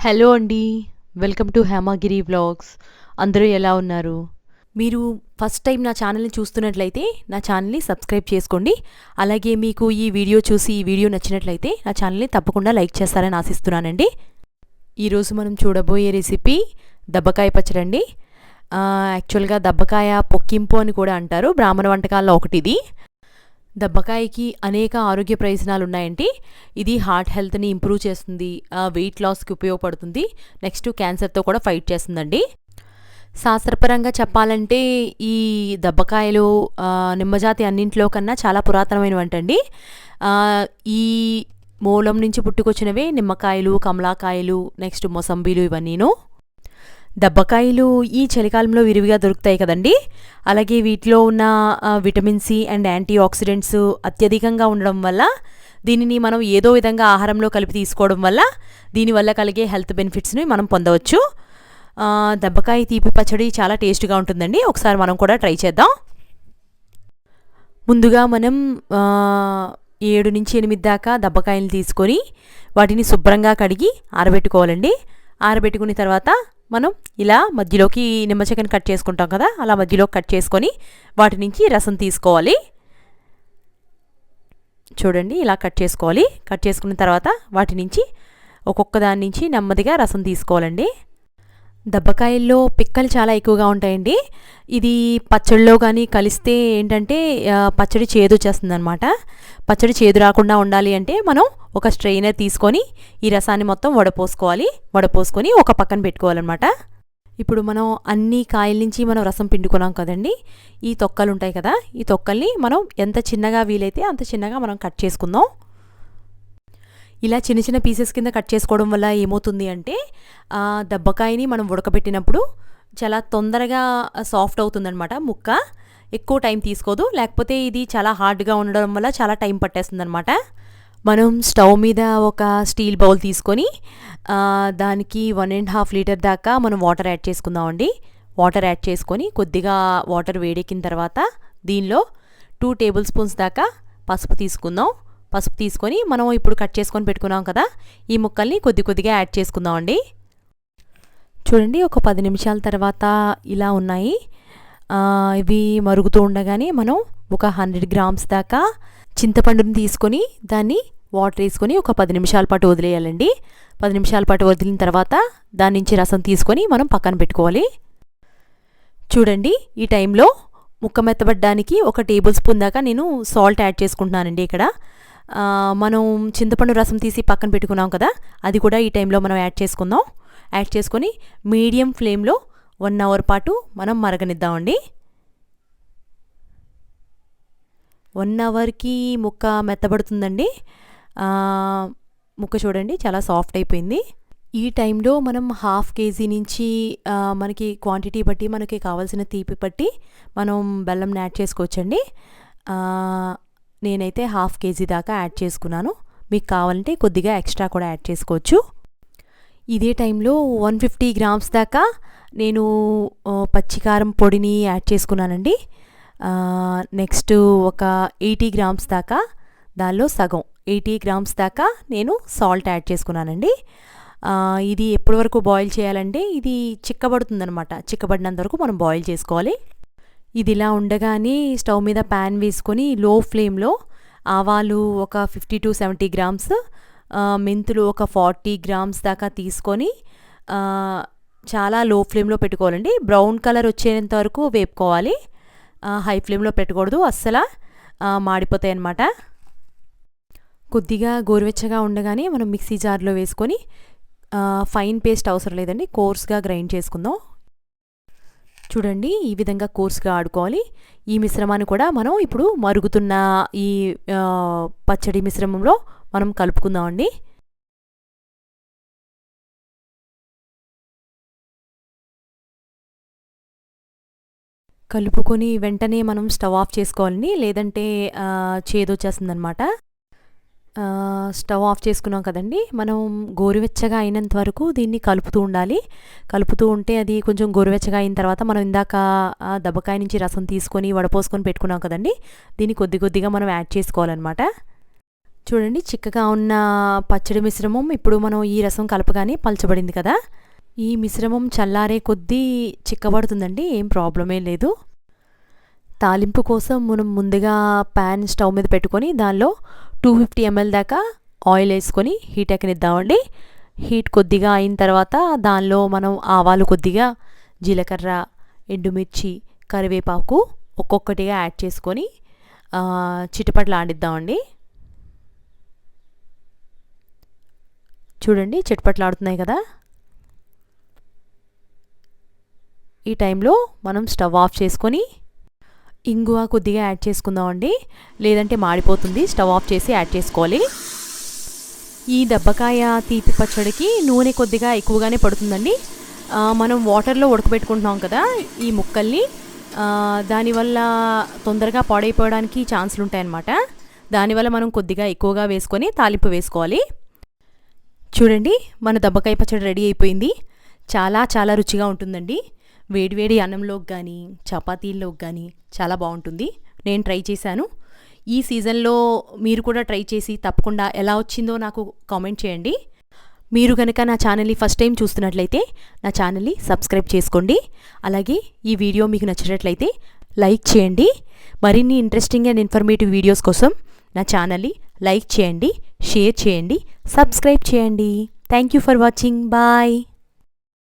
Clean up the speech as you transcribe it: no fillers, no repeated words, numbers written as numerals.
Hello అండి. Welcome to Hemagiri vlogs. అందరూ ఎలా ఉన్నారు? మీరు ఫస్ట్ టైం నా ఛానల్‌ని చూస్తున్నట్లయితే నా ఛానల్‌ని సబ్స్క్రైబ్ చేసుకోండి. అలాగే మీకు ఈ వీడియో చూసి ఈ వీడియో నచ్చినట్లయితే నా ఛానల్‌ని తప్పకుండా లైక్ చేస్తారని ఆశిస్తున్నానండి. ఈరోజు మనం చూడబోయే రెసిపీ దబ్బకాయ పచ్చడండి. యాక్చువల్‌గా దబ్బకాయ పొక్కింపు అని కూడా అంటారు. బ్రాహ్మణ వంటకాల్లో ఒకటిది. దబ్బకాయకి అనేక ఆరోగ్య ప్రయోజనాలు ఉన్నాయండి. ఇది హార్ట్ హెల్త్ని ఇంప్రూవ్ చేస్తుంది, వెయిట్ లాస్కి ఉపయోగపడుతుంది, నెక్స్ట్ క్యాన్సర్తో కూడా ఫైట్ చేస్తుందండి. శాస్త్రపరంగా చెప్పాలంటే ఈ దబ్బకాయలు నిమ్మజాతి అన్నింటిలో కన్నా చాలా పురాతనమైన వంటండి. ఈ మూలం నుంచి పుట్టుకొచ్చినవే నిమ్మకాయలు, కమలాకాయలు, నెక్స్ట్ మొసంబీలు ఇవన్నీను. దబ్బకాయలు ఈ చలికాలంలో విరివిగా దొరుకుతాయి కదండి. అలాగే వీటిలో ఉన్న vitamin C and antioxidants అత్యధికంగా ఉండడం వల్ల దీనిని మనం ఏదో విధంగా ఆహారంలో కలిపి తీసుకోవడం వల్ల దీనివల్ల కలిగే హెల్త్ బెనిఫిట్స్ని మనం పొందవచ్చు. దబ్బకాయ తీపి పచ్చడి చాలా టేస్ట్గా ఉంటుందండి. ఒకసారి మనం కూడా ట్రై చేద్దాం. ముందుగా మనం 7 నుంచి 8 దాకా దబ్బకాయలు తీసుకొని వాటిని శుభ్రంగా కడిగి ఆరబెట్టుకోవాలండి. ఆరబెట్టుకున్న తర్వాత మనం ఇలా మధ్యలోకి నిమ్మ చెక్కని కట్ చేసుకుంటాం కదా, అలా మధ్యలో కట్ చేసుకొని వాటి నుంచి రసం తీసుకోవాలి. చూడండి, ఇలా కట్ చేసుకోవాలి. కట్ చేసుకున్న తర్వాత వాటి నుంచి ఒక్కొక్క దాని నుంచి నెమ్మదిగా రసం తీసుకోవాలండి. దబ్బకాయల్లో పిక్కలు చాలా ఎక్కువగా ఉంటాయండి. ఇది పచ్చడిలో కానీ కలిస్తే ఏంటంటే పచ్చడి చేదు వచ్చేస్తుంది అనమాట. పచ్చడి చేదు రాకుండా ఉండాలి అంటే మనం ఒక స్ట్రెయినర్ తీసుకొని ఈ రసాన్ని మొత్తం వడపోసుకొని ఒక పక్కన పెట్టుకోవాలన్నమాట. ఇప్పుడు మనం అన్ని కాయల నుంచి మనం రసం పిండుకున్నాం కదండి. ఈ తొక్కలు ఉంటాయి కదా, ఈ తొక్కల్ని మనం ఎంత చిన్నగా వీలైతే అంత చిన్నగా మనం కట్ చేసుకుందాం. ఇలా చిన్న చిన్న పీసెస్ కింద కట్ చేసుకోవడం వల్ల ఏమవుతుంది అంటే దబ్బకాయని మనం ఉడకబెట్టినప్పుడు చాలా తొందరగా సాఫ్ట్ అవుతుందన్నమాట. ముక్క ఎక్కువ టైం తీసుకోదు, లేకపోతే ఇది చాలా హార్డ్గా ఉండడం వల్ల చాలా టైం పట్టేస్తుంది అనమాట. మనం స్టవ్ మీద ఒక స్టీల్ బౌల్ తీసుకొని దానికి 1.5 లీటర్ దాకా మనం వాటర్ యాడ్ చేసుకుందామండి. వాటర్ యాడ్ చేసుకొని కొద్దిగా వాటర్ వేడెక్కిన తర్వాత దీనిలో 2 టేబుల్ స్పూన్స్ దాకా పసుపు తీసుకుందాం. పసుపు తీసుకొని మనం ఇప్పుడు కట్ చేసుకొని పెట్టుకున్నాం కదా, ఈ ముక్కల్ని కొద్దిగా యాడ్ చేసుకుందామండి. చూడండి, ఒక 10 నిమిషాల తర్వాత ఇలా ఉన్నాయి. ఇవి మరుగుతూ ఉండగానే మనం ఒక 100 గ్రామ్స్ దాకా చింతపండుని తీసుకొని దాన్ని వాటర్ వేసుకొని ఒక 10 నిమిషాల పాటు వదిలేయాలండి. 10 నిమిషాల పాటు వదిలిన తర్వాత దాని నుంచి రసం తీసుకొని మనం పక్కన పెట్టుకోవాలి. చూడండి, ఈ టైంలో ముక్క మెత్తబడ్డానికి ఒక టేబుల్ స్పూన్ దాకా నేను సాల్ట్ యాడ్ చేసుకుంటున్నానండి. ఇక్కడ మనం చింతపండు రసం తీసి పక్కన పెట్టుకున్నాం కదా, అది కూడా ఈ టైంలో మనం యాడ్ చేసుకుందాం. యాడ్ చేసుకొని మీడియం ఫ్లేమ్లో 1 అవర్ పాటు మనం మరగనిద్దామండి. 1 అవర్కి ముక్క మెత్తబడుతుందండి. ముక్క చూడండి చాలా సాఫ్ట్ అయిపోయింది. ఈ టైంలో మనం 1/2 కేజీ నుంచి మనకి క్వాంటిటీ బట్టి మనకి కావాల్సిన తీపి బట్టి మనం బెల్లం యాడ్ చేసుకోవచ్చండి. నేనైతే 1/2 కేజీ దాకా యాడ్ చేసుకున్నాను. మీకు కావాలంటే కొద్దిగా ఎక్స్ట్రా కూడా యాడ్ చేసుకోవచ్చు. ఇదే టైంలో 150 గ్రామ్స్ దాకా నేను పచ్చికారం పొడిని యాడ్ చేసుకున్నానండి. నెక్స్ట్ ఒక 80 గ్రామ్స్ దాకా, దానిలో సగం 80 గ్రామ్స్ దాకా నేను సాల్ట్ యాడ్ చేసుకున్నానండి. ఇది ఎప్పటి వరకు బాయిల్ చేయాలంటే ఇది చిక్కబడుతుందనమాట. చిక్కబడినంత వరకు మనం బాయిల్ చేసుకోవాలి. ఇది ఇలా ఉండగానే స్టవ్ మీద ప్యాన్ వేసుకొని లో ఫ్లేమ్లో ఆవాలు ఒక 50 to 70 గ్రామ్స్, మెంతులు ఒక 40 గ్రామ్స్ దాకా తీసుకొని చాలా లో ఫ్లేమ్లో పెట్టుకోవాలండి. బ్రౌన్ కలర్ వచ్చేంత వరకు వేపుకోవాలి. హై ఫ్లేమ్లో పెట్టకూడదు, అస్సలు మాడిపోతాయి అన్నమాట. కొద్దిగా గోరువెచ్చగా ఉండగానే మనం మిక్సీ జార్లో వేసుకొని ఫైన్ పేస్ట్ అవసరం లేదండి, కోర్స్గా గ్రైండ్ చేసుకుందాం. చూడండి, ఈ విధంగా కోర్స్గా ఆడుకోవాలి. ఈ మిశ్రమాన్ని కూడా మనం ఇప్పుడు మరుగుతున్న ఈ పచ్చడి మిశ్రమంలో మనం కలుపుకుందామండి. కలుపుకొని వెంటనే మనం స్టవ్ ఆఫ్ చేసుకోవాలండి, లేదంటే చేదొచ్చేస్తుందనమాట. స్టవ్ ఆఫ్ చేసుకున్నాం కదండి, మనం గోరువెచ్చగా అయినంత వరకు దీన్ని కలుపుతూ ఉండాలి. కలుపుతూ ఉంటే అది కొంచెం గోరువెచ్చగా అయిన తర్వాత మనం ఇందాక దబ్బకాయ నుంచి రసం తీసుకొని వడపోసుకొని పెట్టుకున్నాం కదండి, దీన్ని కొద్దిగా మనం యాడ్ చేసుకోవాలన్నమాట. చూడండి చిక్కగా ఉన్న పచ్చడి మిశ్రమం ఇప్పుడు మనం ఈ రసం కలపగానే పలచబడింది కదా. ఈ మిశ్రమం చల్లారే కొద్దీ చిక్కబడుతుందండి, ఏం ప్రాబ్లమే లేదు. తాలింపు కోసం మనం ముందుగా ప్యాన్ స్టవ్ మీద పెట్టుకొని దానిలో 250 ml దాకా ఆయిల్ వేసుకొని హీట్ ఎక్కనిద్దామండి. హీట్ కొద్దిగా అయిన తర్వాత దానిలో మనం ఆవాలు కొద్దిగా, జీలకర్ర, ఎండుమిర్చి, కరివేపాకు ఒక్కొక్కటిగా యాడ్ చేసుకొని చిటపట్లు ఆడిద్దామండి. చూడండి చిటపట్లు ఆడుతున్నాయి కదా. ఈ టైంలో మనం స్టవ్ ఆఫ్ చేసుకొని ఇంగువ కొద్దిగా యాడ్ చేసుకుందామండి, లేదంటే మాడిపోతుంది. స్టవ్ ఆఫ్ చేసి యాడ్ చేసుకోవాలి. ఈ దబ్బకాయ తీపి పచ్చడికి నూనె కొద్దిగా ఎక్కువగానే పడుతుందండి. మనం వాటర్లో ఉడకబెట్టుకుంటున్నాం కదా ఈ ముక్కల్ని, దానివల్ల తొందరగా పాడైపోవడానికి ఛాన్సులు ఉంటాయన్నమాట. దానివల్ల మనం కొద్దిగా ఎక్కువగా వేసుకొని తాలింపు వేసుకోవాలి. చూడండి మన దబ్బకాయ పచ్చడి రెడీ అయిపోయింది. చాలా చాలా రుచిగా ఉంటుందండి. వేడివేడి అన్నంలోకి కానీ చపాతీల్లోకి కానీ చాలా బాగుంటుంది. నేను ట్రై చేశాను. ఈ సీజన్లో మీరు కూడా ట్రై చేసి తప్పకుండా ఎలా వచ్చిందో నాకు కామెంట్ చేయండి. మీరు కనుక నా ఛానల్ని ఫస్ట్ టైం చూస్తున్నట్లయితే నా ఛానల్ని సబ్స్క్రైబ్ చేసుకోండి. అలాగే ఈ వీడియో మీకు నచ్చినట్లయితే లైక్ చేయండి. మరిన్ని ఇంట్రెస్టింగ్ అండ్ ఇన్ఫర్మేటివ్ వీడియోస్ కోసం నా ఛానల్ని లైక్ చేయండి, షేర్ చేయండి, సబ్స్క్రైబ్ చేయండి. Thank you for watching. Bye.